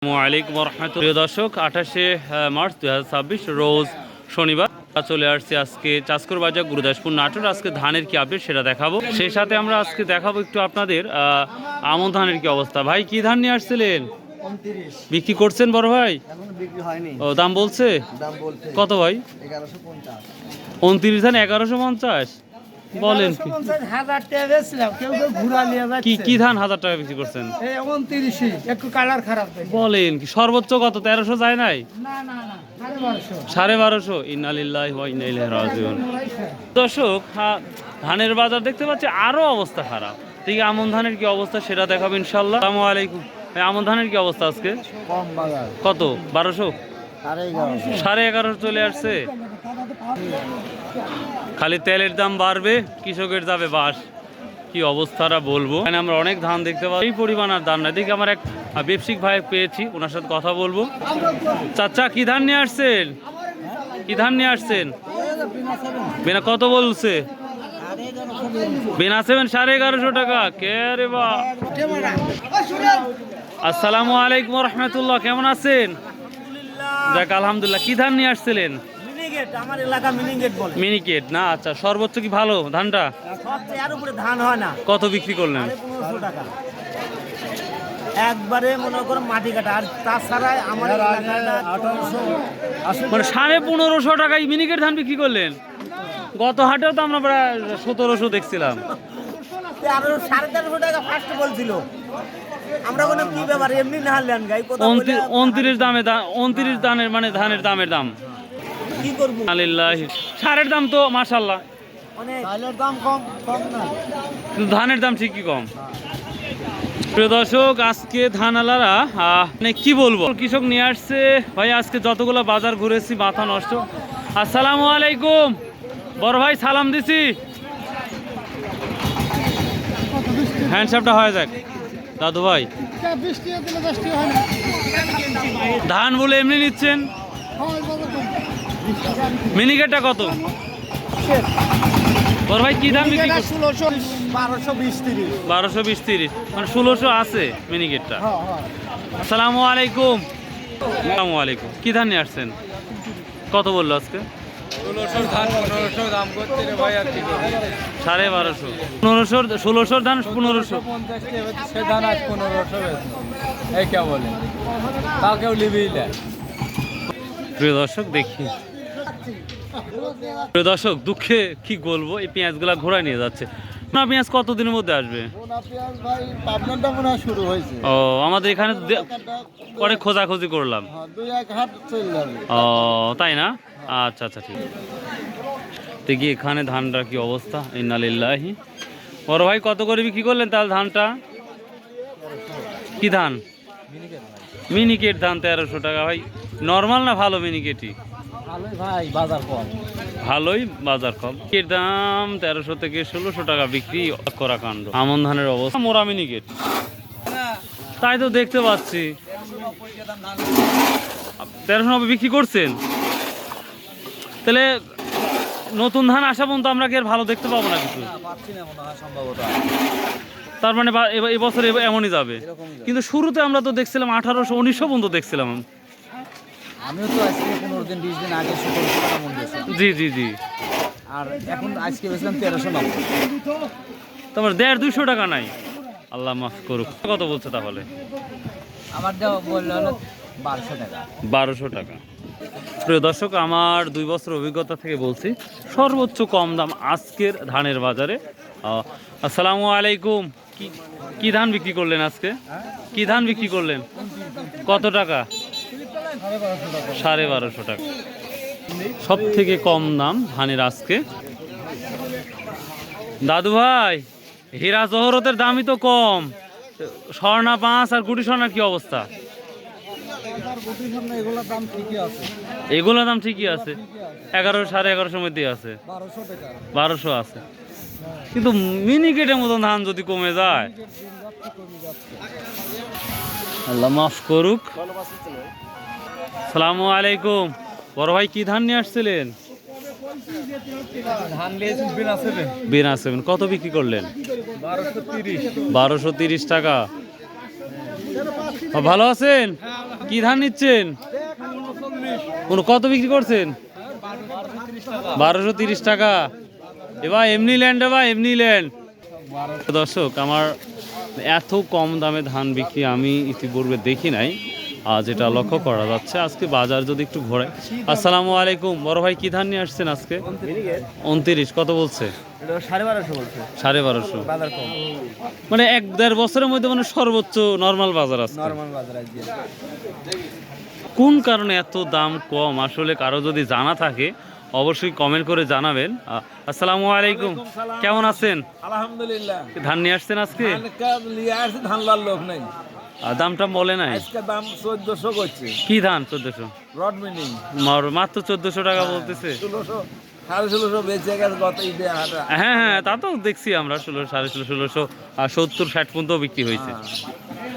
আসসালামু আলাইকুম প্রিয় দর্শক, 28শে মার্চ 2026 রোজ শনিবার চলে আসছে আজকে চাষকর বাজার গুরুদাসপুর নাটোর। আজকে ধানের কি আপডেট সেটা দেখাবো, সেই সাথে আমরা আজকে দেখাবো একটু আপনাদের আমন ধানের কি অবস্থা। ভাই কি ধান নিয়ে আসছিলেন? বিক্রি করছেন বড় ভাই? ও দাম বলছে কত ভাই? 29 ধান 1150 বলেন কি ধান 1000 টাকা বিক্রি করছেন? বলেন কি সর্বোচ্চ কত? 1300 যায় নাই? 1250। ইন্না লিল্লাহি ওয়া ইন্না ইলাইহি রাজিউন। দর্শক, ধানের বাজার দেখতে পাচ্ছি আরো অবস্থা খারাপ। ঠিক আমন ধানের কি অবস্থা সেটা দেখাবো ইনশাল্লাহ। আসসালামু আলাইকুম। আমন ধানের কি অবস্থা আজকে? কম বাজার কত? 1200 1150 চলে আসছে। খালি তেলের দাম বাড়বে, কৃষকের যাবে বাস। কি অবস্থাটা বলবো। এখানে আমরা অনেক ধান দেখতে পাই, এই পরিমাণ আর ধান না। দেখি আমার এক ব্যবসায়িক ভাই পেয়েছি, ওনার সাথে কথা বলবো। চাচা কি ধান নিয়ে আসছেন? কি ধান নিয়ে আসছেন? বেনা কত বলছে? বেনা 1150 টাকা। কে রে বা। আসসালামু আলাইকুম রহমতুল্লাহ, কেমন আছেন? দেখ আলহামদুলিল্লাহ। কি ধান নিয়ে আসছিলেন? আমার এলাকা মিনিকেট না? আচ্ছা, সর্বোচ্চ কি ভালো ধানটা? এর উপরে ধান হয় না। কত বিক্রি করলেন? 1500 টাকা একবারে মনে করো মাটি কাটা। আর তাছাড়া আমার এলাকাটা 1800 মানে 1550 টাকায় মিনিকেট ধান বিক্রি করলেন। গত হাটেও তো আমরা প্রায় 1700 দেখছিলাম। 1350 টাকা ফার্স্ট বলছিল। আমরা কোনো কি ব্যাপার এমনি না হারলেন গাই কথা বলে 29 দামে 29 দানের মানে ধানের দামের দাম কি করব? আলিল্লাহি। সারের দাম তো মাশাআল্লাহ অনেক। চালের দাম কম না, কিন্তু ধানের দাম ঠিকই কম। প্রিয় দর্শক, আজকে ধানালারা মানে কি বলবো, কৃষক নিয়ে আসছে ভাই। আজকে যতগুলো বাজার ঘুরেছি মাথা নষ্ট। আসসালামু আলাইকুম বড় ভাই, সালাম দিছি। হ্যান্ডসাপটা হয়ে যাক দাদু ভাই। ধান বলে এমনি নিচ্ছেন? মিনিকেটটা কত বড় ভাই? কি দাম বিক্রি? 1220-30 মানে 1600 আছে মিনিকেটটা। আসসালামু আলাইকুম। আসসালামু আলাইকুম। কি ধান নিয়ে আসছেন? কত বললো আজকে? 1500 দাম করতে রে ভাই। আর কি করব? 1250। 1600 ধান 1500। সে ধান আজ 1500 এই কে বলে? তাও কেউ লিবেই না। প্রিয় দর্শক, দেখি প্রিয় দর্শক, দুঃখে কি বলবো, এই পেঁয়াজগুলা ঘোড়ায় নিয়ে যাচ্ছে না। পেঁয়াজ কতদিনের মধ্যে আসবে? ও আমাদের এখানে পরে খোঁজাখুঁজি করলাম। ও তাই না? আচ্ছা আচ্ছা, ঠিক আছে। দেখি এখানে ধানটা কি অবস্থা। ইন্না লিল্লাহি। বড় ভাই কত করে বিক্রি করলেন তাহলে ধানটা? কি ধান? মিনিকেট ধান 1300 টাকা ভাই। নর্মাল না ভালো মিনিকেটই? ভাই বাজার কম। ভালোই বাজার কম। এর দাম 1300 থেকে 1600 টাকা বিক্রি করা কাণ্ড। আমন ধানের অবস্থা মোরা মিনিকেট, তাই তো দেখতে পাচ্ছি। 1390 বিক্রি করছেন। তাহলে নতুন ধান আসা পর্যন্ত আমরা কি আর ভালো দেখতে পাবো না কিছু? তার মানে এবছর এমনই যাবে। কিন্তু শুরুতে আমরা তো দেখছিলাম 1800-1900 পর্যন্ত দেখছিলাম। আমিও তো আজকে 15-20 দিন আগে 1700 টাকা মন দিয়েছি। জি জি জি। আর এখন আজকে বেচলাম 1390। তোমার 150-200 টাকা নাই? আল্লাহ মাফ করুক। কত বলছে তাহলে? আমার দেওয়া বললো হলো 1200 টাকা। 1200 টাকা। প্রিয় দর্শক, আমার 2 বছর অভিজ্ঞতা থেকে বলছি, সর্বোচ্চ কম দাম আজকের ধানের বাজারে। আসসালামু আলাইকুম। কি ধান বিক্রি করলেন আজকে? কি ধান বিক্রি করলেন? কত টাকা? 1250 টাকা। সব থেকে কম দাম ধানের আজকে। দাদু ভাই, হীরা জহরতের দামই তো কম। স্বর্ণা 5 আর গুটি স্বর্ণার কি অবস্থা? এগুলোর দাম ঠিকই আছে। 1100-1150 মধ্যে আছে। 1200 আছে। কিন্তু মিনিকেটের মতন ধান যদি কমে যায়, আল্লাহ মাফ করুক। আসসালামু আলাইকুম। বড় ভাই কি ধান নিয়ে আসছিলেন? বিনা 7। কত বিক্রি করলেন? 1230 টাকা। ভালো আছেন? কি ধান নিচ্ছেন? কত বিক্রি করছেন? 1230 টাকা। এবার এমনি ল্যান্ড, এবার এমনি ল্যান্ড। দর্শক, আমার এত কম দামে ধান বিক্রি আমি ইতিপূর্বে দেখি নাই, যেটা লক্ষ্য করা যাচ্ছে। আজকে বাজার যদি একটু ঘোরাই। আসসালামু আলাইকুম বড় ভাই, কি ধান নিয়ে আসছেন আজকে? 29। কত বলছে? 1250 বলছে। 1250। বাজার কম, মানে 1-1.5 বছরের মধ্যে মানে সর্বোচ্চ নরমাল বাজার আছে। নরমাল বাজার আজকে। কোন কারণে এত দাম কম? আসলে কারো যদি জানা থাকে অবশ্যই কমেন্ট করে জানাবেন। আসসালামু আলাইকুম, কেমন আছেন? আলহামদুলিল্লাহ। ধান নিয়ে আসছেন আজকে? ধান লাল লোক নাই, দামটা বলে নাই। আজকে দাম 1400 করছে। কি ধান? 1400? রড মিনিং মাত্র 1400 টাকা বলতেছে। 1600 1650 বেঁচে গেছে গত ঈদে হাটা। হ্যাঁ হ্যাঁ, তা তো দেখছি আমরা। 1600, 1650 আর 70-60 পর্যন্ত বিক্রি হয়েছে।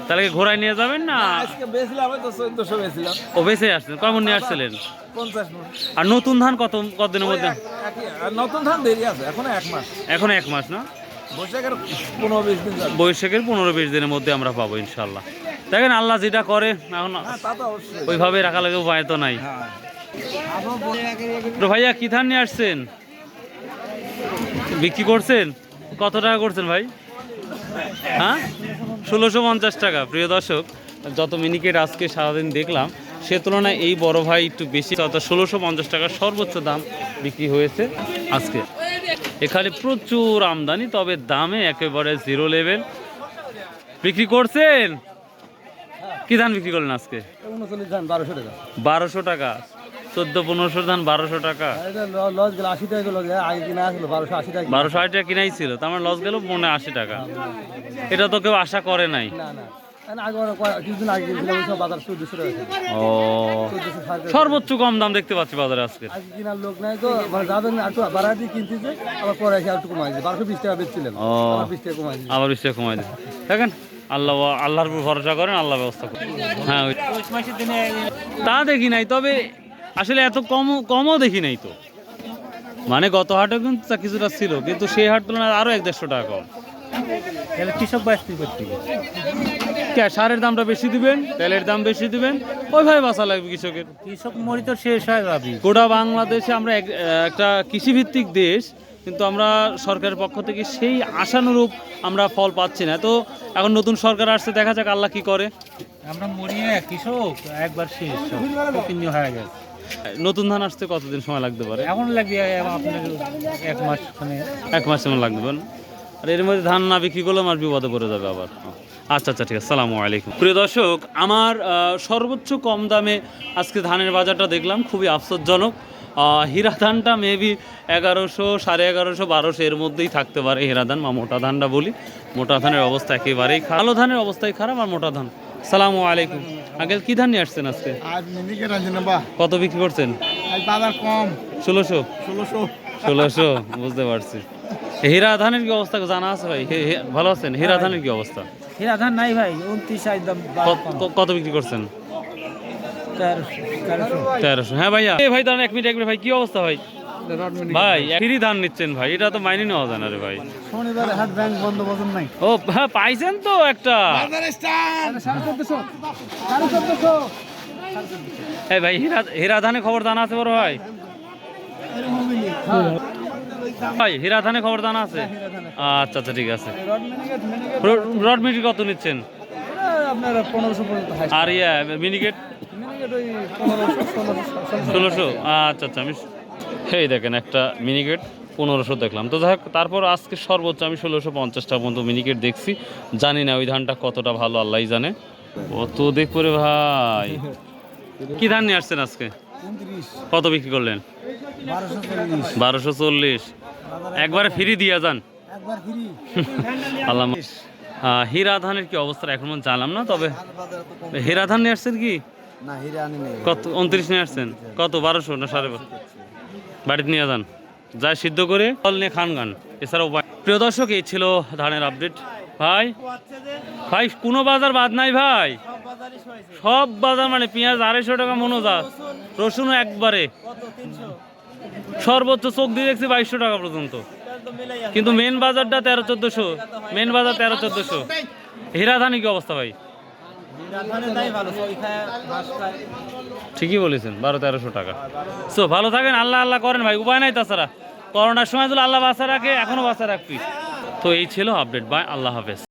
তাহলে কি ঘোড়ায় নিয়ে যাবেন না? আজকে বেচলাম তো 1400 বেচলাম। ও বেঁচে আসছেন? কেমন নিয়ে আসছিলেন? 50 মণ। আর নতুন ধান কতদিনের মধ্যে? আর নতুন ধান দেরি আছে, এখনো 1 মাস। এখনো 1 মাস না? বৈশাখের 15-20 দিন যাবে। বৈশাখের 15-20 দিনের মধ্যে আমরা পাবো ইনশাল্লাহ। দেখেন আল্লাহ যেটা করে, এখন তা তো অবশ্যই। ওইভাবে রাখা লাগে, উপায় তো নাই। তো ভাইয়া কি ধান নিয়ে আসছেন? বিক্রি করছেন? কত টাকা করছেন ভাই? হ্যাঁ, 1650 টাকা। প্রিয় দর্শক, যত মিনিকেট আজকে সারাদিন দেখলাম সে তুলনায় এই বড় ভাই একটু বেশি, অর্থাৎ 1650 টাকার সর্বোচ্চ দাম বিক্রি হয়েছে আজকে। এখানে প্রচুর আমদানি, তবে দামে একেবারে জিরো লেভেল। বিক্রি করছেন? কি ধান বিক্রি করলেন আজকে? 39 ধান 1200 টাকা। 1200 টাকা। 14-1500 ধান 1200 টাকা। এটা লস গেল 80 টাকা লস গেল, আগে কিনা আসলো 1280 টাকা। 1260 টাকা কিনাই ছিল, তার মানে লস গেল 80 টাকা। এটা তো কেউ আশা করে নাই। না না, আগে কিছুদিন আগে কিনছিলাম ওই সব বাজার 1400 টাকা। ও, সর্বোচ্চ কম দাম দেখতে পাচ্ছি বাজারে আজকে। আজকে কেনার লোক নাই তো, মানে যাবেন একটু বাড়াই দিয়ে কিনতেছে, আবার পরে এসে একটু কমাই দিয়েছে। 1220 টাকা বেচছিলেন, ও, আবার 20 টাকা কমাই দিয়েছে। আবার 20 টাকা কমাই দিন। দেখেন, আল্লাহর উপর ভরসা করেন, আল্লাহ ব্যবস্থা করেন। হ্যাঁ, তা দেখি নাই, তবে আসলে এত কমও দেখি নাই তো। মানে গত হাটে কিন্তু কিছুটা ছিল, কিন্তু সেই হাট তুলনায় আরো 100-150 টাকা কম। কৃষক বাঁচতে করতে সারের দামটা বেশি দিবেন, তেলের দাম বেশি দিবেন, ওইভাবে বাঁচা লাগবে কৃষকের। কৃষক মরি তো শেষ হয়ে যাবে। গোটা বাংলাদেশে আমরা একটা কৃষিভিত্তিক দেশ, কিন্তু আমরা সরকারের পক্ষ থেকে সেই আশানুরূপ আমরা ফল পাচ্ছি না। তো এখন নতুন সরকার আসছে, দেখা যাক আল্লাহ কি করে। আমরা মরিয়ে কৃষক একবার শেষ কন্টিনিউ হয়ে গেছে। নতুন ধান আসতে কতদিন সময় লাগতে পারে? এখন লাগবে আপনার 1 মাস, মানে 1 মাস এমন লাগবে না? আর এর মধ্যে ধান না বিক্রি করলে আমার বিপদে পড়ে যাবে আবার। আচ্ছা আচ্ছা, ঠিক আছে। আসসালামু আলাইকুম। প্রিয় দর্শক, আমার সর্বোচ্চ কম দামে আজকে ধানের বাজারটা দেখলাম, খুবই আফসোসজনক। হীরা ধানটা মেবি 1100, 1150, 1200 এর মধ্যেই থাকতে পারে হীরা ধান বা মোটা ধানটা বলি। মোটা ধানের অবস্থা একেবারেই খারাপ, কালো ধানের অবস্থাই খারাপ, আর মোটা ধান। সালামু আলাইকুম আঙ্কেল, কি ধান নিয়ে আসছেন আজকে? আজ মিনিকেট আছে না বা, কত বিক্রি করছেন? আজ বাজার কম 1600। 1600, বুঝতে পারছি। হীরা ধানের কি অবস্থা জানা আছে ভাই? ভালো আছেন? হীরা ধানের কি অবস্থা? হীরা ধান নাই ভাই, 29 আজ দাম। কত বিক্রি করছেন? 1300। হ্যাঁ ভাইয়া, ভাই দাঁড়ান 1 মিনিট ভাই, কি অবস্থা ভাই? ভাই ফ্রি ধান নিচ্ছেন ভাই, এটা তো মাইনে নেওয়া যায় না রে ভাই। শনিবার হাট ব্যাংক বন্ধ, বছর নাই। ও হ্যাঁ, পাইছেন তো একটা। এই ভাই, হীরা ধানে খবর জানা আছে বড় ভাই? ভাই হীরা ধানে খবর জানা আছে? আচ্ছা আচ্ছা, ঠিক আছে। রড মিনিট কত নিচ্ছেন? আপনার 1500 পর্যন্ত। আর মিনিকেট? মিনিকেট ওই 1500, 1600। আচ্ছা আচ্ছা, আমি এই দেখেন একটা মিনিকেট 1500 দেখলাম। তো যাই হোক, তারপর আজকে সর্বোচ্চ আমি 1650 টাকা পর্যন্ত মিনিকেট দেখছি। জানি না ওই ধানটা কতটা ভালো, আল্লাহই জানে। কত দেখবো রে ভাই। কি ধান নিয়ে আসছেন আজকে? 29, কত বিক্রি করলেন? 1240। 1240। একবারে ফ্রি দিয়ে যান। একবার ফ্রি। আল্লাহ। হীরা ধানের কি অবস্থা এখন জানলাম না, তবে হীরা ধান নিয়ে আসছেন কি? না, হীরা আনি নাই। কত? 29 নিয়ে আসছেন? কত? 1200 না 1250? বাড়িতে নিয়ে যান, যা সিদ্ধ করে ফল নিয়ে খান গান, এছাড়া উপায়। প্রিয় দর্শক, এই ছিল ধানের আপডেট। ভাই ভাই, কোনো বাজার বাদ নাই ভাই, সব বাজার। মানে পেঁয়াজ 250 টাকা মনোজাত, রসুন একবারে সর্বোচ্চ চোখ দিয়ে দেখছি 2200 টাকা পর্যন্ত। কিন্তু মেন বাজারটা 1300-1400, মেন বাজার 1300-1400। হীরা ধানের কি অবস্থা ভাই? তাই ভালো সই খায় ঘাস খায়। ঠিকই বলেছেন, 12-1300 টাকা। সো ভালো থাকেন, আল্লাহ আল্লাহ করেন ভাই, উপায় নাই তাছাড়া। করোনার সময় যদি আল্লাহ বাঁচা রাখে, এখনো বাঁচা রাখবি। তো এই ছিল আপডেট, বাই, আল্লাহ হাফেজ।